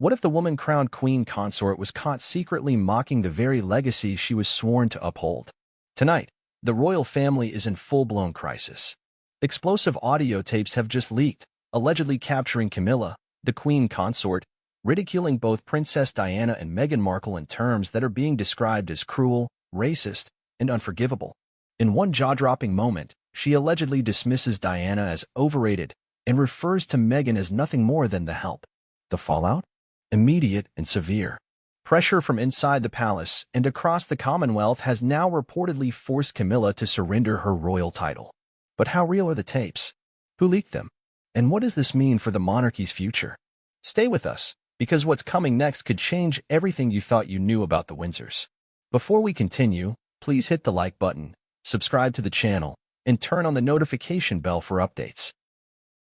What if the woman crowned queen consort was caught secretly mocking the very legacy she was sworn to uphold? Tonight, the royal family is in full-blown crisis. Explosive audio tapes have just leaked, allegedly capturing Camilla, the queen consort, ridiculing both Princess Diana and Meghan Markle in terms that are being described as cruel, racist, and unforgivable. In one jaw-dropping moment, she allegedly dismisses Diana as overrated and refers to Meghan as nothing more than the help. The fallout? Immediate and severe. Pressure from inside the palace and across the Commonwealth has now reportedly forced Camilla to surrender her royal title. But how real are the tapes? Who leaked them? And what does this mean for the monarchy's future? Stay with us, because what's coming next could change everything you thought you knew about the Windsors. Before we continue, please hit the like button, subscribe to the channel, and turn on the notification bell for updates.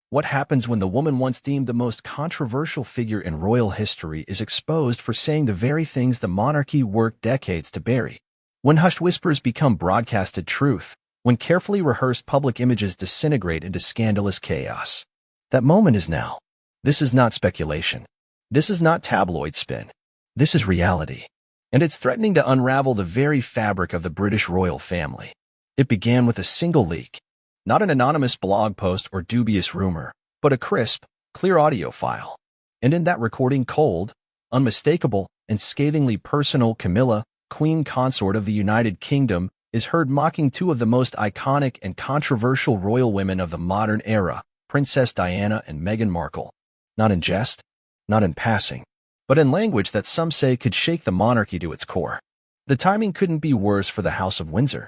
What happens when the woman once deemed the most controversial figure in royal history is exposed for saying the very things the monarchy worked decades to bury? When hushed whispers become broadcasted truth, when carefully rehearsed public images disintegrate into scandalous chaos. That moment is now. This is not speculation. This is not tabloid spin. This is reality. And it's threatening to unravel the very fabric of the British royal family. It began with a single leak. Not an anonymous blog post or dubious rumor, but a crisp, clear audio file. And in that recording, cold, unmistakable, and scathingly personal, Camilla, queen consort of the United Kingdom, is heard mocking two of the most iconic and controversial royal women of the modern era, Princess Diana and Meghan Markle. Not in jest, not in passing, but in language that some say could shake the monarchy to its core. The timing couldn't be worse for the House of Windsor.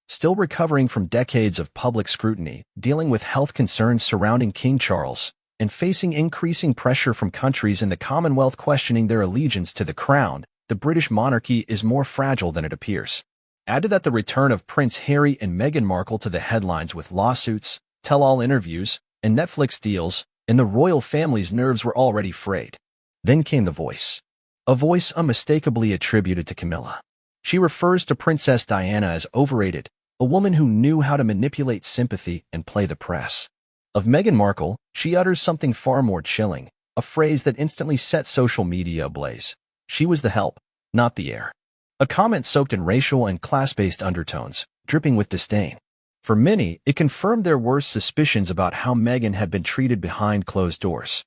Still recovering from decades of public scrutiny, dealing with health concerns surrounding King Charles, and facing increasing pressure from countries in the Commonwealth questioning their allegiance to the crown, the British monarchy is more fragile than it appears. Add to that the return of Prince Harry and Meghan Markle to the headlines with lawsuits, tell-all interviews, and Netflix deals, and the royal family's nerves were already frayed. Then came the voice. A voice unmistakably attributed to Camilla. She refers to Princess Diana as overrated, a woman who knew how to manipulate sympathy and play the press. Of Meghan Markle, she utters something far more chilling, a phrase that instantly set social media ablaze. She was the help, not the heir. A comment soaked in racial and class-based undertones, dripping with disdain. For many, it confirmed their worst suspicions about how Meghan had been treated behind closed doors.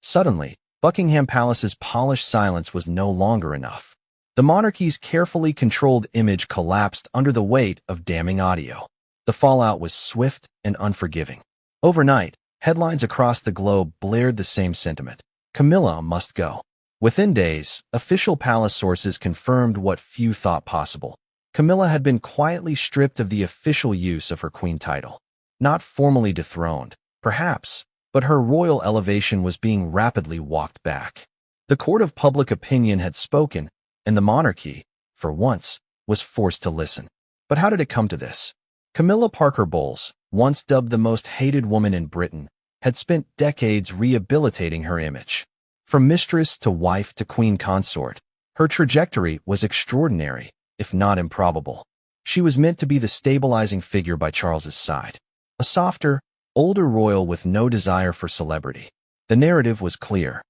Suddenly, Buckingham Palace's polished silence was no longer enough. The monarchy's carefully controlled image collapsed under the weight of damning audio. The fallout was swift and unforgiving. Overnight, headlines across the globe blared the same sentiment. Camilla must go. Within days, official palace sources confirmed what few thought possible. Camilla had been quietly stripped of the official use of her queen title. Not formally dethroned, perhaps, but her royal elevation was being rapidly walked back. The court of public opinion had spoken, and the monarchy, for once, was forced to listen. But how did it come to this? Camilla Parker Bowles, once dubbed the most hated woman in Britain, had spent decades rehabilitating her image. From mistress to wife to queen consort, her trajectory was extraordinary, if not improbable. She was meant to be the stabilizing figure by Charles's side. A softer, older royal with no desire for celebrity. The narrative was clear.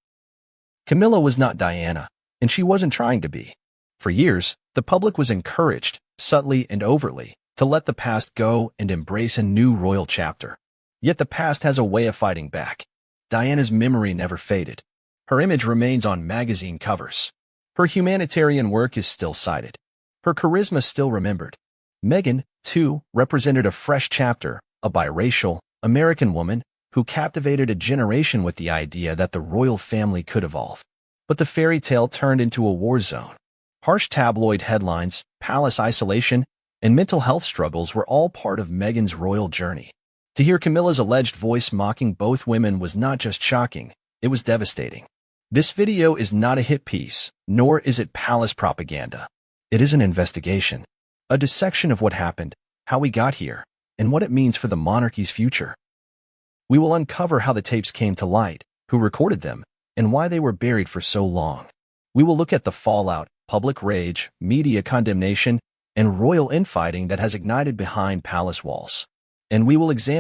Camilla was not Diana, and she wasn't trying to be. For years, the public was encouraged, subtly and overtly, to let the past go and embrace a new royal chapter. Yet the past has a way of fighting back. Diana's memory never faded. Her image remains on magazine covers. Her humanitarian work is still cited. Her charisma still remembered. Meghan, too, represented a fresh chapter, a biracial, American woman who captivated a generation with the idea that the royal family could evolve. But the fairy tale turned into a war zone. Harsh tabloid headlines, palace isolation, and mental health struggles were all part of Meghan's royal journey. To hear Camilla's alleged voice mocking both women was not just shocking, it was devastating. This video is not a hit piece, nor is it palace propaganda. It is an investigation, a dissection of what happened, how we got here, and what it means for the monarchy's future. We will uncover how the tapes came to light, who recorded them, and why they were buried for so long. We will look at the fallout, public rage, media condemnation, and royal infighting that has ignited behind palace walls. And we will examine